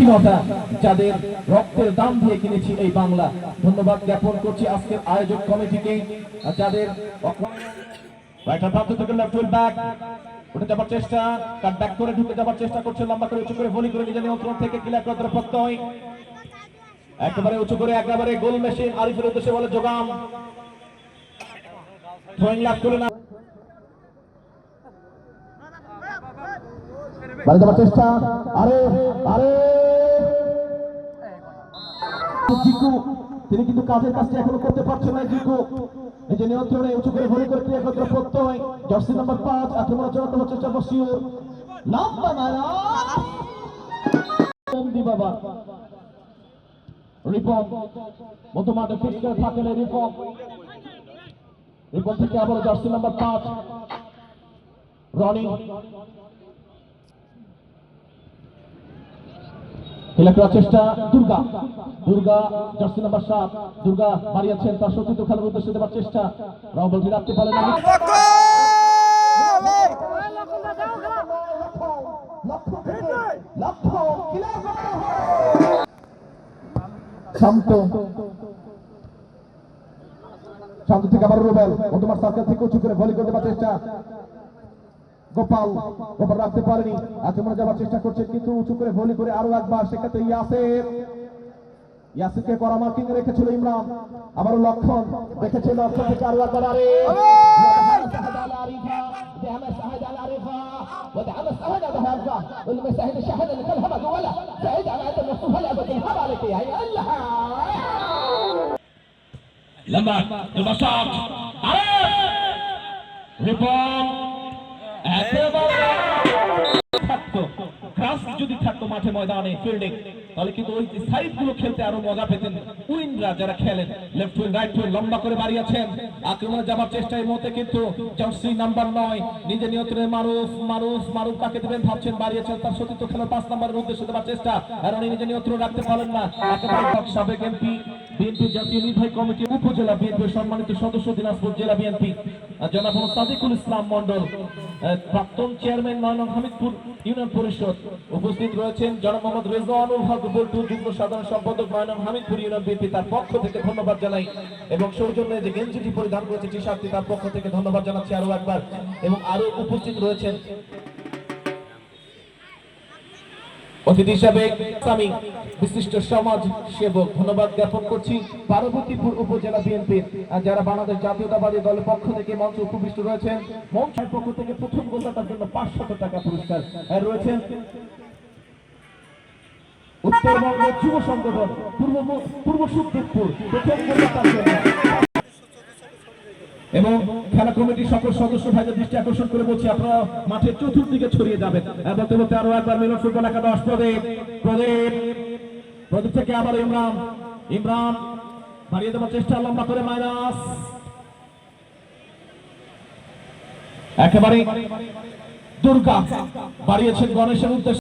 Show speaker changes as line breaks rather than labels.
স্বাধীনতা যাদের রক্তের দাম দিয়ে কিনেছি এই বাংলা। ধন্যবাদ জ্ঞাপন করছি আজকের আয়োজক কমিটিকে যাদের উঠে যাবার চেষ্টা, কাট ব্যাক করে ঢুকে যাবার চেষ্টা করছে, লম্বা করে উঁচু করে ভলি করে নিজের নিয়ন্ত্রণ থেকে ক্লিয়ার করার প্রত্যয় একেবারে উঁচু করে একেবারে গোল মেশিন আরিফের উদ্দেশ্যে বলে যোগাম থ্রোয়িং লাভ করে না বাড়ি যাবার চেষ্টা। আরে আরে জিকু তিনি কিন্তু কাজের কাজটা এখনো করতে পারছে না। জিকু এই যে নিয়ন্ত্রণে উঁচু করে ভরি করে ক্রিয়া করতে প্রত্যয় জার্সি নাম্বার 5 আক্রমণের জন্য তোমার চেষ্টা বসিও নাম্বার বাবা রিপন মধ্যমাঠে ফিক্স করে থাকেন রিপন থেকে আবার জার্সি নাম্বার 5 রনি খেলা করার চেষ্টা। দুর্গা দুর্গা জার্সি নাম্বার 7 দুর্গা মারিয়াছেন তার সতীর্থ খেলার উদ্দেশ্যে দেওয়ার চেষ্টা। রাহুল রাখতে পারেন না। শান্ত শান্ত থেকে আবার রুবেল তোমার সার্কেল থেকে উঁচু করে ভলি করতে পারার চেষ্টা। গোপাল গোপাল রাখতে পারেনি, আক্রমণে যাওয়ার চেষ্টা করছে কিন্তু উঁচু করে ভলি করে আরো একবার সেক্ষেত্রে ইয়াসিরকে করা মার্কিং রেখেছিল ইমরান। আবারও লক্ষণ রেখেছে লক্ষণ থেকে আরো একবার যদি থাকতো মাঠে ময়দানে ফিল্ডিং তাহলে কিন্তু ওই সাইড গুলো খেলতে আরো মজা পেতেন উইনরা যারা খেলেন। লেফট উইন রাইট উইন লম্বা করে বাড়িয়েছেন আক্রমণে যাবার চেষ্টায় মতে কিন্তু জার্সি নাম্বার 9 নিজে নিয়ন্ত্রণে মারুফ কাকে দেবেন ভাবছেন, বাড়িয়েছেন তার সতীর্থ খেলার 5 নম্বরের উদ্দেশ্যে দেওয়ার চেষ্টা। আর উনি নিজে নিয়ন্ত্রণ রাখতে পারেন না। একেবারে সাবেক এমপি বিএনপি জাতীয় নির্বাহী কমিটি উপজেলা বিএনপির সম্মানিত সদস্য দিনাজপুর জেলা বিএনপি জনাব সাদিকুল ইসলাম মন্ডল, প্রাক্তন চেয়ারম্যান নয়ন হামিদপুর ইউনিয়ন পরিষদ উপস্থিত রয়েছেন। জনাব মোহাম্মদ রেজওয়ানুল হক বল্টু যুগ্ম সাধারণ সম্পাদক নয়ন হামিদপুর ইউনিয়ন বিএনপি তার পক্ষ থেকে ধন্যবাদ জানাই এবং সৌজন্যে যে গেঞ্জিটি পরিধান করেছে টি শার্টটি তার পক্ষ থেকে ধন্যবাদ জানাচ্ছি আরো একবার। এবং আরো উপস্থিত রয়েছেন অতিথি হিসাবে আমি বিশিষ্ট সমাজ সেবক ধন্যবাদ জ্ঞাপন করছি পার্বতীপুর উপজেলা বিএনপির যারা বাংলাদেশ জাতীয়তাবাদী দলের পক্ষ থেকে মঞ্চে উপবিষ্ট রয়েছেন। মঞ্চের পক্ষ থেকে প্রথম গোলদাতার জন্য 500 টাকা পুরস্কার রয়েছেন উত্তরবঙ্গ যুব সংগঠন পূর্ব সুখদেবপুর প্রথম গোলদাতার জন্য এবং খেলা কমিটির সকল সদস্য ভাইদের দৃষ্টি আকর্ষণ করে বলছি আপনারা মাঠের চতুর্দিকে ছড়িয়ে যাবেন। বলতে বলতে আরো একবার মিলন ফুটবল একাদশ প্রদীপ থেকে আবার ইমরান বাড়িয়ে দেওয়ার চেষ্টা, লম্বা করে মাইনাস একেবারে দুর্গা বাড়িয়েছেন গণেশের উদ্দেশ্যে।